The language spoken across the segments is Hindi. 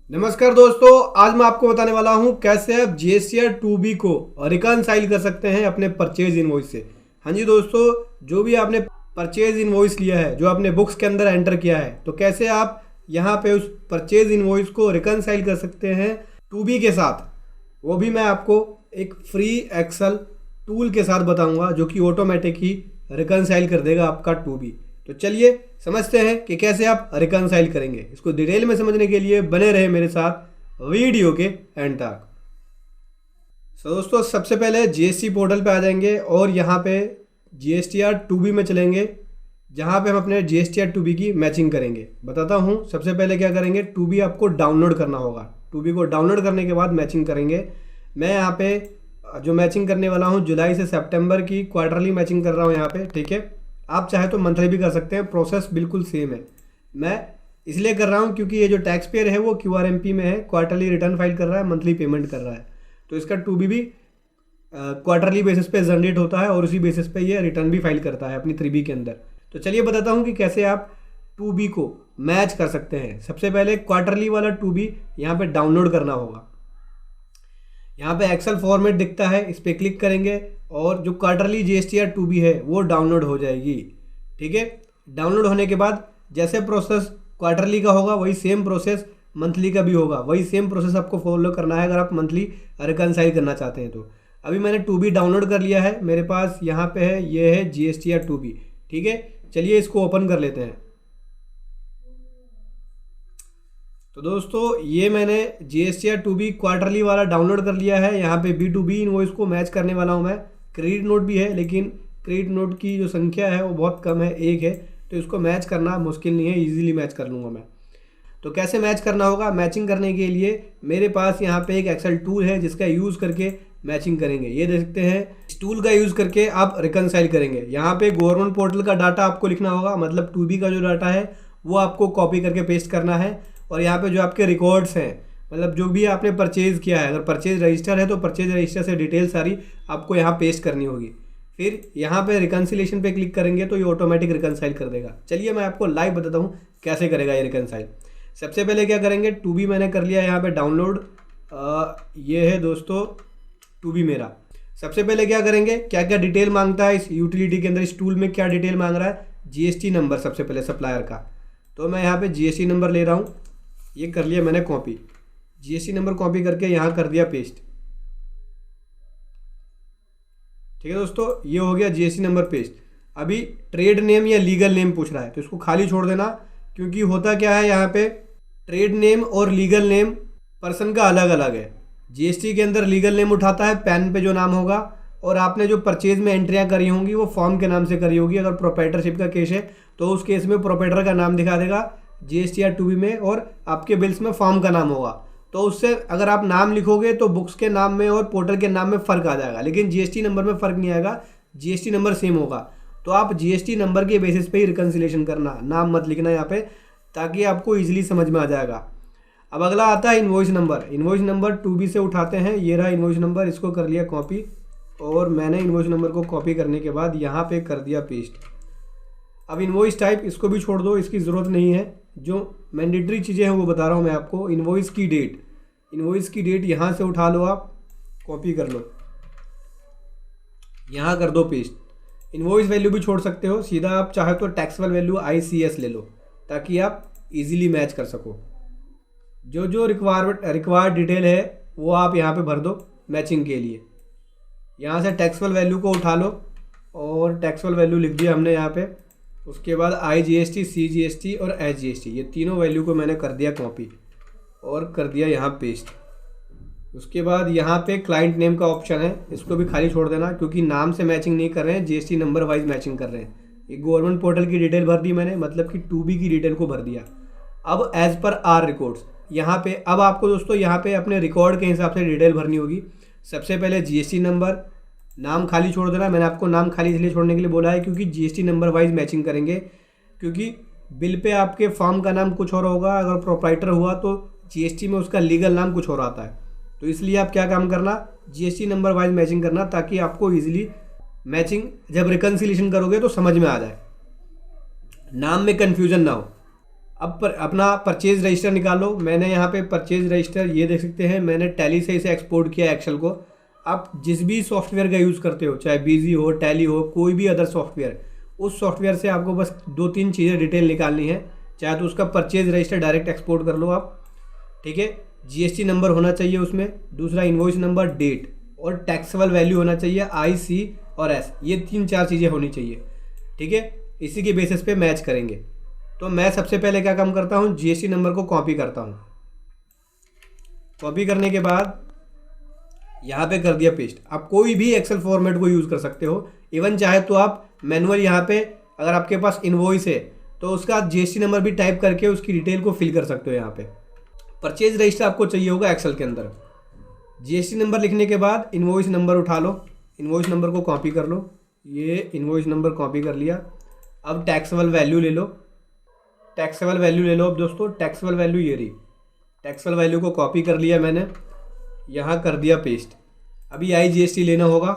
नमस्कार दोस्तों, आज मैं आपको बताने वाला हूं कैसे आप जीएसटीआर 2B को रिकनसाइल कर सकते हैं अपने परचेज इनवॉइस से। हाँ जी दोस्तों, जो भी आपने परचेज इनवॉइस लिया है, जो आपने बुक्स के अंदर एंटर किया है, तो कैसे आप यहां पे उस परचेज इनवॉइस को रिकनसाइल कर सकते हैं 2B के साथ, वो भी मैं आपको एक फ्री एक्सेल टूल के साथ बताऊंगा जो कि ऑटोमेटिक ही रिकनसाइल कर देगा आपका 2B। तो चलिए समझते हैं कि कैसे आप रिकनसाइल करेंगे। इसको डिटेल में समझने के लिए बने रहे मेरे साथ वीडियो के एंड तक। दोस्तों, सबसे पहले जीएसटी पोर्टल पे आ जाएंगे और यहाँ पे जीएसटीआर 2B में चलेंगे, जहाँ पे हम अपने जीएसटीआर 2B की मैचिंग करेंगे। बताता हूँ, सबसे पहले क्या करेंगे, 2B आपको डाउनलोड करना होगा। 2B को डाउनलोड करने के बाद मैचिंग करेंगे। मैं यहाँ पे जो मैचिंग करने वाला हूँ, जुलाई से सितंबर की क्वार्टरली मैचिंग कर रहा हूँ यहाँ पे, ठीक है। आप चाहे तो मंथली भी कर सकते हैं, प्रोसेस बिल्कुल सेम है। मैं इसलिए कर रहा हूँ क्योंकि ये जो टैक्स पेयर है वो QRMP में है, क्वार्टरली रिटर्न फाइल कर रहा है, मंथली पेमेंट कर रहा है, तो इसका 2B भी क्वार्टरली बेसिस पे जनरेट होता है और उसी बेसिस पे ये रिटर्न भी फाइल करता है अपनी 3B के अंदर। तो चलिए बताता हूँ कि कैसे आप 2B को मैच कर सकते हैं। सबसे पहले क्वार्टरली वाला 2B यहाँ पे डाउनलोड करना होगा। यहाँ पे एक्सेल फॉर्मेट दिखता है, इस पर क्लिक करेंगे और जो क्वार्टरली जीएसटीआर 2B है वो डाउनलोड हो जाएगी, ठीक है। डाउनलोड होने के बाद जैसे प्रोसेस क्वार्टरली का होगा वही सेम प्रोसेस मंथली का भी होगा, वही सेम प्रोसेस आपको फॉलो करना है अगर आप मंथली रिकनसाइल करना चाहते हैं तो। अभी मैंने 2B डाउनलोड कर लिया है, मेरे पास यहाँ पे है, ये है जीएसटीआर 2B, ठीक है। चलिए इसको ओपन कर लेते हैं। तो दोस्तों, ये मैंने जीएसटीआर 2B क्वार्टरली वाला डाउनलोड कर लिया है। यहाँ पे B2B इनवॉइस को मैच करने वाला हूँ मैं। क्रेडिट नोट भी है, लेकिन क्रेडिट नोट की जो संख्या है वो बहुत कम है, एक है, तो इसको मैच करना मुश्किल नहीं है, इजीली मैच कर लूँगा मैं। तो कैसे मैच करना होगा, मैचिंग करने के लिए मेरे पास यहाँ पे एक एक्सेल टूल है जिसका यूज़ करके मैचिंग करेंगे। ये देखते हैं, इस टूल का यूज़ करके आप रिकनसाइल करेंगे। यहाँ पे गवर्नमेंट पोर्टल का डाटा आपको लिखना होगा, मतलब 2B का जो डाटा है वो आपको कॉपी करके पेस्ट करना है। और यहाँ पे जो आपके रिकॉर्ड्स हैं, मतलब जो भी आपने परचेज़ किया है, अगर परचेज रजिस्टर है तो परचेज रजिस्टर से डिटेल सारी आपको यहाँ पेस्ट करनी होगी। फिर यहाँ पे रिकन्सिलेशन पे क्लिक करेंगे तो ये ऑटोमेटिक रिकनसाइल कर देगा। चलिए मैं आपको लाइव बताता हूँ कैसे करेगा ये रिकनसाइल। सबसे पहले क्या करेंगे, 2B मैंने कर लिया यहाँ पे डाउनलोड। ये है दोस्तों 2B मेरा। सबसे पहले क्या करेंगे, क्या क्या डिटेल मांगता है इस यूटिलिटी के अंदर, इस टूल में क्या डिटेल मांग रहा है, GST नंबर सबसे पहले सप्लायर का। तो मैं यहाँ पे GST नंबर ले रहा हूँ, ये कर लिया मैंने कॉपी। GST नंबर कॉपी करके यहाँ कर दिया पेस्ट, ठीक है दोस्तों। ये हो गया GST नंबर पेस्ट। अभी ट्रेड नेम या लीगल नेम पूछ रहा है, तो इसको खाली छोड़ देना, क्योंकि होता क्या है, यहाँ पे ट्रेड नेम और लीगल नेम पर्सन का अलग अलग है। GST के अंदर लीगल नेम उठाता है पैन पे जो नाम होगा, और आपने जो परचेज में एंट्रियाँ करी होंगी वो फॉर्म के नाम से करी होगी। अगर प्रोप्राइटरशिप का केस है तो उस केस में प्रोप्राइटर का नाम दिखा देगा GSTR 2B में, और आपके बिल्स में फॉर्म का नाम होगा। तो उससे अगर आप नाम लिखोगे तो बुक्स के नाम में और पोर्टल के नाम में फ़र्क आ जाएगा, लेकिन GST नंबर में फ़र्क नहीं आएगा, GST नंबर सेम होगा। तो आप GST नंबर के बेसिस पे ही रिकन्सिलेशन करना, नाम मत लिखना यहाँ पे, ताकि आपको ईजिली समझ में आ जाएगा। अब अगला आता है invoice number. Invoice number 2B से उठाते हैं, ये रहा इन्वॉइस नंबर, इसको कर लिया कॉपी, और मैंने इन्वॉइस नंबर को कॉपी करने के बाद यहाँ पे कर दिया पेस्ट। अब इन्वॉइस टाइप इसको भी छोड़ दो, इसकी ज़रूरत नहीं है। जो मैंडेटरी चीज़ें हैं वो बता रहा हूँ मैं आपको। इन्वॉइस की डेट, इन्वॉइस की डेट यहाँ से उठा लो, आप कॉपी कर लो, यहाँ कर दो पेस्ट। इन्वॉइस वैल्यू भी छोड़ सकते हो, सीधा आप चाहे तो टैक्सेबल वैल्यू ICS ले लो, ताकि आप इजीली मैच कर सको। जो जो रिक्वायर्ड डिटेल है वो आप यहाँ पे भर दो मैचिंग के लिए। यहाँ से टैक्सेबल वैल्यू को उठा लो और टैक्सेबल वैल्यू लिख दिया हमने यहाँ पे। उसके बाद IGST, CGST और SGST, ये तीनों वैल्यू को मैंने कर दिया कॉपी और कर दिया यहाँ पेस्ट। उसके बाद यहाँ पे क्लाइंट नेम का ऑप्शन है, इसको भी खाली छोड़ देना, क्योंकि नाम से मैचिंग नहीं कर रहे हैं, GST नंबर वाइज मैचिंग कर रहे हैं। ये गवर्नमेंट पोर्टल की डिटेल भर दी मैंने, मतलब कि 2B की डिटेल को भर दिया। अब एज पर आर रिकॉर्ड्स, यहाँ पे अब आपको दोस्तों यहाँ पे अपने रिकॉर्ड के हिसाब से डिटेल भरनी होगी। सबसे पहले GST नंबर, नाम खाली छोड़ देना। मैंने आपको नाम खाली इसलिए छोड़ने के लिए बोला है क्योंकि GST नंबर वाइज मैचिंग करेंगे, क्योंकि बिल पे आपके फॉर्म का नाम कुछ और होगा, अगर प्रोप्राइटर हुआ तो GST में उसका लीगल नाम कुछ और आता है। तो इसलिए आप क्या काम करना, GST नंबर वाइज मैचिंग करना, ताकि आपको ईजिली मैचिंग जब रिकन्सिलेशन करोगे तो समझ में आ जाए, नाम में कन्फ्यूजन ना हो। अपना परचेज रजिस्टर निकालो। मैंने यहाँ पे परचेज रजिस्टर ये देख सकते हैं, मैंने टैली से इसे एक्सपोर्ट किया एक्सेल को। आप जिस भी सॉफ्टवेयर का यूज़ करते हो, चाहे बीजी हो, टैली हो, कोई भी अदर सॉफ्टवेयर, उस सॉफ्टवेयर से आपको बस 2-3 चीज़ें डिटेल निकालनी है। चाहे तो उसका परचेज रजिस्टर डायरेक्ट एक्सपोर्ट कर लो आप, ठीक है। जीएसटी नंबर होना चाहिए उसमें, दूसरा इनवॉइस नंबर, डेट और टैक्सेबल वैल्यू होना चाहिए, IC और S, ये 3-4 चीज़ें होनी चाहिए, ठीक है। इसी के बेसिस पे मैच करेंगे। तो मैं सबसे पहले क्या काम करता हूँ, जीएसटी नंबर को कॉपी करता हूँ। कॉपी करने के बाद यहाँ पे कर दिया पेस्ट। आप कोई भी एक्सेल फॉर्मेट को यूज़ कर सकते हो। इवन चाहे तो आप मैनुअल यहाँ पे, अगर आपके पास इनवॉइस है तो उसका जीएसटी नंबर भी टाइप करके उसकी डिटेल को फिल कर सकते हो। यहाँ पे परचेज रजिस्टर आपको चाहिए होगा एक्सेल के अंदर। जीएसटी नंबर लिखने के बाद इनवॉइस नंबर उठा लो, इनवॉइस नंबर को कॉपी कर लो। ये इनवॉइस नंबर कॉपी कर लिया। अब टैक्सेबल वैल्यू ले लो, टैक्सेबल वैल्यू ले लो। अब दोस्तों टैक्सेबल वैल्यू ये रही, टैक्सेबल वैल्यू को कॉपी कर लिया मैंने, यहाँ कर दिया पेस्ट। अभी IGST लेना होगा,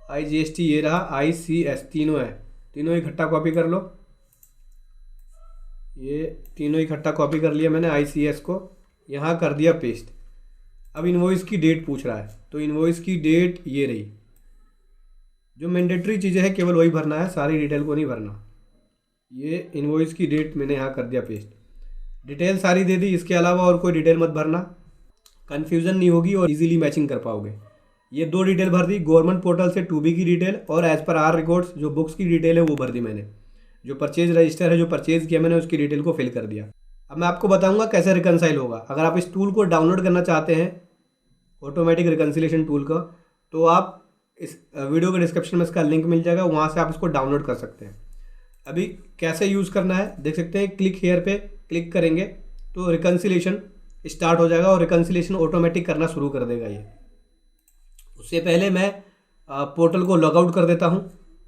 IGST ये रहा, ICS तीनों है, तीनों इकट्ठा कॉपी कर लो। ये तीनों इकट्ठा कॉपी कर लिया मैंने, ICS को यहाँ कर दिया पेस्ट। अब इनवॉइस की डेट पूछ रहा है, तो इनवॉइस की डेट ये रही। जो मैंडेटरी चीज़ें हैं केवल वही भरना है, सारी डिटेल को नहीं भरना। ये इनवॉइस की डेट मैंने यहाँ कर दिया पेस्ट। डिटेल सारी दे दी, इसके अलावा और कोई डिटेल मत भरना, कन्फ्यूज़न नहीं होगी और इजीली मैचिंग कर पाओगे। ये 2 डिटेल भर दी, गवर्नमेंट पोर्टल से 2B की डिटेल और एज पर आर रिकॉर्ड्स जो बुक्स की डिटेल है वो भर दी मैंने। जो परचेज रजिस्टर है, जो परचेज किया मैंने, उसकी डिटेल को फिल कर दिया। अब मैं आपको बताऊंगा कैसे रिकनसाइल होगा। अगर आप इस टूल को डाउनलोड करना चाहते हैं, ऑटोमेटिक रिकन्सिलेशन टूल का, तो आप इस वीडियो के डिस्क्रिप्शन में इसका लिंक मिल जाएगा, वहाँ से आप इसको डाउनलोड कर सकते हैं। अभी कैसे यूज़ करना है देख सकते हैं। क्लिक हेयर पे क्लिक करेंगे तो रिकन्सिलेशन स्टार्ट हो जाएगा और रिकन्सिलेशन ऑटोमेटिक करना शुरू कर देगा ये। उससे पहले मैं पोर्टल को लॉगआउट कर देता हूँ,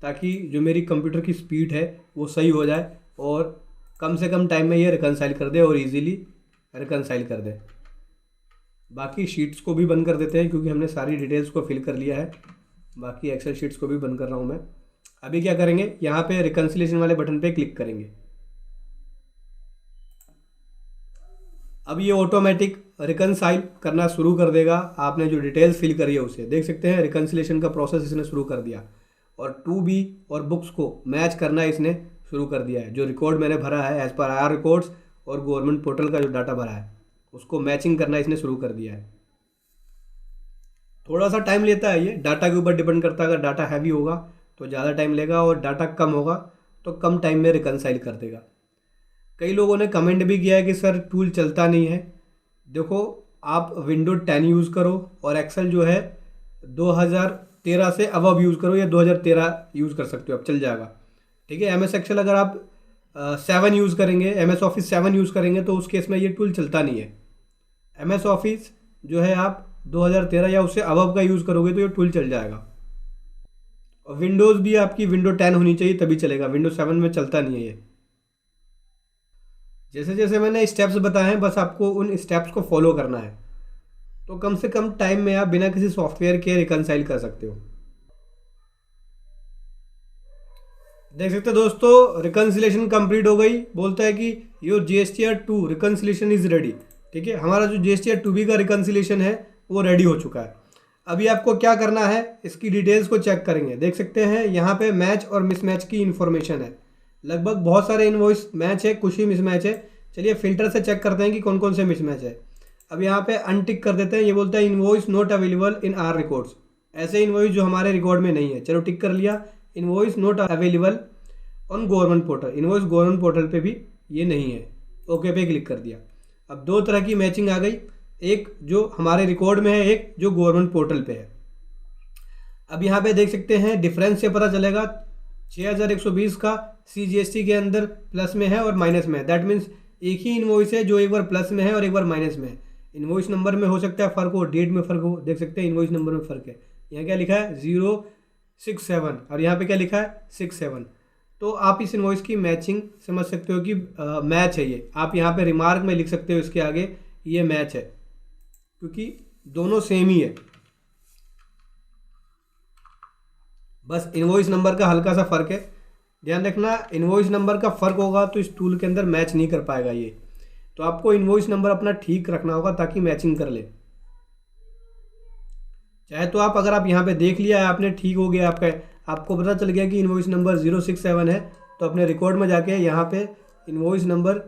ताकि जो मेरी कंप्यूटर की स्पीड है वो सही हो जाए और कम से कम टाइम में ये रिकन्साइल कर दे और इजीली रिकन्साइल कर दे। बाकी शीट्स को भी बंद कर देते हैं क्योंकि हमने सारी डिटेल्स को फिल कर लिया है। बाकी एक्सेल शीट्स को भी बंद कर रहा हूँ मैं। अभी क्या करेंगे, यहाँ पे रिकन्सिलेशन वाले बटन पे क्लिक करेंगे। अब ये ऑटोमेटिक रिकन्साइल करना शुरू कर देगा। आपने जो डिटेल्स फिल करी है उसे देख सकते हैं, रिकन्सिलेशन का प्रोसेस इसने शुरू कर दिया और 2B और बुक्स को मैच करना इसने शुरू कर दिया है। जो रिकॉर्ड मैंने भरा है एज पर आर रिकॉर्ड्स और गवर्नमेंट पोर्टल का जो डाटा भरा है उसको मैचिंग करना इसने शुरू कर दिया है। थोड़ा सा टाइम लेता है ये, डाटा के ऊपर डिपेंड करता है। अगर डाटा हैवी होगा तो ज़्यादा टाइम लेगा और डाटा कम होगा तो कम टाइम में रिकन्साइल कर देगा। कई लोगों ने कमेंट भी किया है कि सर टूल चलता नहीं है। देखो, आप विंडो 10 यूज़ करो और एक्सेल जो है 2013 से अबव यूज़ करो, या 2013 यूज़ कर सकते हो, अब चल जाएगा, ठीक है। MS एक्सेल अगर आप 7 यूज़ करेंगे, MS ऑफिस 7 यूज़ करेंगे तो उस केस में ये टूल चलता नहीं है। MS ऑफिस जो है आप 2013 या उससे अबव का यूज़ करोगे तो ये टूल चल जाएगा। और विंडोज़ भी आपकी विंडो 10 होनी चाहिए तभी चलेगा, विंडो 7 में चलता नहीं है ये। जैसे जैसे मैंने स्टेप्स बताए हैं बस आपको उन स्टेप्स को फॉलो करना है, तो कम से कम टाइम में आप बिना किसी सॉफ्टवेयर के रिकन्साइल कर सकते हो। देख सकते हो दोस्तों, रिकन्सिलेशन कंप्लीट हो गई। बोलता है कि your GSTR 2 reconciliation is ready, ठीक है। हमारा जो GSTR 2B का रिकन्सिलेशन है वो रेडी हो चुका है। अभी आपको क्या करना है, इसकी डिटेल्स को चेक करेंगे। देख सकते हैं यहाँ पे मैच और मिसमैच की इन्फॉर्मेशन है। लगभग बहुत सारे इनवॉइस मैच है, कुछ ही मिसमैच है। चलिए फिल्टर से चेक करते हैं कि कौन कौन से मिसमैच है। अब यहाँ पे अनटिक कर देते हैं। ये बोलता है invoice not available in are records, ऐसे इनवॉइस जो हमारे रिकॉर्ड में नहीं है। चलो टिक कर लिया। Invoice not available on government portal, invoice government portal पे भी ये नहीं है। ओके पे क्लिक कर दिया। अब 2 तरह की मैचिंग आ गई, एक जो हमारे रिकॉर्ड में है, एक जो गवर्नमेंट पोर्टल पे है। अब यहाँ पे देख सकते हैं डिफरेंस से पता चलेगा 6120 का CGST के अंदर प्लस में है और माइनस में है। दैट मीन्स एक ही इनवॉइस है जो एक बार प्लस में है और एक बार माइनस में है। इनवॉइस नंबर में हो सकता है फ़र्क हो, डेट में फ़र्क हो। देख सकते हैं इनवॉइस नंबर में फ़र्क है। यहाँ क्या लिखा है 067 और यहाँ पे क्या लिखा है 67। तो आप इस इनवॉइस की मैचिंग समझ सकते हो कि मैच है ये। आप यहाँ पे रिमार्क में लिख सकते हो इसके आगे ये मैच है, क्योंकि दोनों सेम ही है। बस इनवॉइस नंबर का हल्का सा फ़र्क है। ध्यान रखना, इनवॉइस नंबर का फ़र्क होगा तो इस टूल के अंदर मैच नहीं कर पाएगा ये। तो आपको इनवॉइस नंबर अपना ठीक रखना होगा ताकि मैचिंग कर ले। चाहे तो आप, अगर आप यहाँ पे देख लिया है आपने, ठीक हो गया आपका, आपको पता चल गया कि इनवॉइस नंबर 067 है, तो अपने रिकॉर्ड में जाके यहाँ पे इनवॉइस नंबर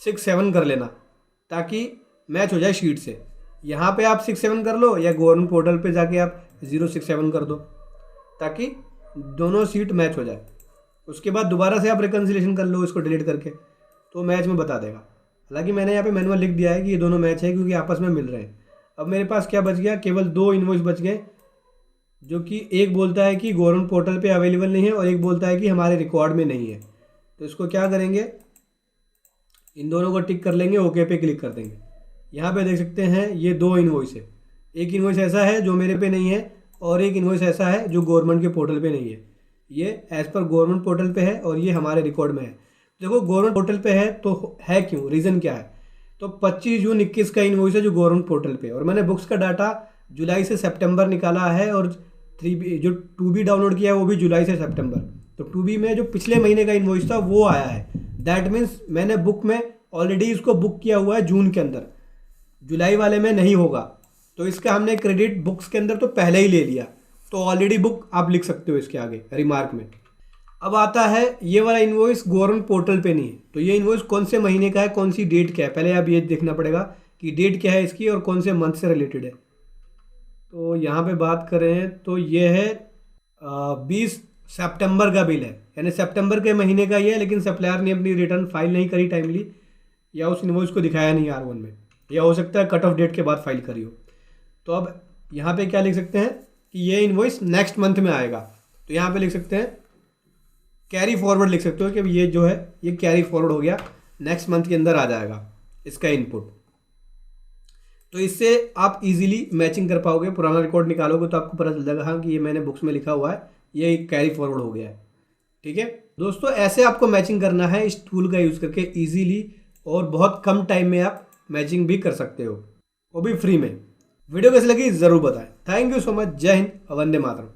67 कर लेना ताकि मैच हो जाए शीट से। यहाँ पे आप 67 कर लो या गवर्नमेंट पोर्टल पे जाके आप 067 कर दो ताकि दोनों सीट मैच हो जाए। उसके बाद दोबारा से आप रिकन्सिलेशन कर लो इसको डिलीट करके, तो मैच में बता देगा। हालांकि मैंने यहाँ पे मैनुअल लिख दिया है कि ये दोनों मैच है क्योंकि आपस में मिल रहे हैं। अब मेरे पास क्या बच गया, केवल 2 इनवॉइस बच गए, जो कि एक बोलता है कि गवर्नमेंट पोर्टल पे अवेलेबल नहीं है और एक बोलता है कि हमारे रिकॉर्ड में नहीं है। तो इसको क्या करेंगे, इन दोनों को टिक कर लेंगे, ओके पे क्लिक कर देंगे। यहाँ पे देख सकते हैं ये 2 इनवॉइस है, एक इनवॉइस ऐसा है जो मेरे पे नहीं है और एक इनवॉइस ऐसा है जो गवर्नमेंट के पोर्टल पे नहीं है। ये एज़ पर गवर्नमेंट पोर्टल पे है और ये हमारे रिकॉर्ड में है। देखो गवर्नमेंट पोर्टल पे है तो है क्यों, रीज़न क्या है, तो 25 जून 21 का इनवॉइस है जो गवर्नमेंट पोर्टल पे, और मैंने बुक्स का डाटा जुलाई से सितंबर निकाला है और 3B जो 2B डाउनलोड किया है वो भी जुलाई से सितंबर। तो 2B में जो पिछले महीने का इनवॉइस था वो आया है। दैट मीन्स मैंने बुक में ऑलरेडी इसको बुक किया हुआ है जून के अंदर, जुलाई वाले में नहीं होगा। तो इसका हमने क्रेडिट बुक्स के अंदर तो पहले ही ले लिया, तो ऑलरेडी बुक आप लिख सकते हो इसके आगे रिमार्क में। अब आता है ये वाला इनवॉइस गवर्नमेंट पोर्टल पे नहीं है, तो ये इनवॉइस कौन से महीने का है, कौन सी डेट क्या है, पहले आप ये देखना पड़ेगा कि डेट क्या है इसकी और कौन से मंथ से रिलेटेड है। तो यहाँ पे बात करें तो ये है 20 सितंबर का बिल है, यानी सितंबर के महीने का ये है, लेकिन सप्लायर ने अपनी रिटर्न फाइल नहीं करी टाइमली, या उस इनवॉइस को दिखाया नहीं R1 में, या हो सकता है कट ऑफ डेट के बाद फाइल करी हो। तो अब यहाँ पे क्या लिख सकते हैं कि ये इनवॉइस नेक्स्ट मंथ में आएगा, तो यहाँ पे लिख सकते हैं कैरी फॉरवर्ड, लिख सकते हो कि ये जो है ये कैरी फॉरवर्ड हो गया, नेक्स्ट मंथ के अंदर आ जाएगा इसका इनपुट। तो इससे आप इजीली मैचिंग कर पाओगे, पुराना रिकॉर्ड निकालोगे तो आपको पता चल जाएगा हाँ कि ये मैंने बुक्स में लिखा हुआ है, ये कैरी फॉरवर्ड हो गया है। ठीक है दोस्तों, ऐसे आपको मैचिंग करना है इस टूल का यूज़ करके इजीली, और बहुत कम टाइम में आप मैचिंग भी कर सकते हो, वो भी फ्री में। वीडियो कैसी लगी ज़रूर बताएं। Thank you so much. जय हिंद, वंदे मातरम।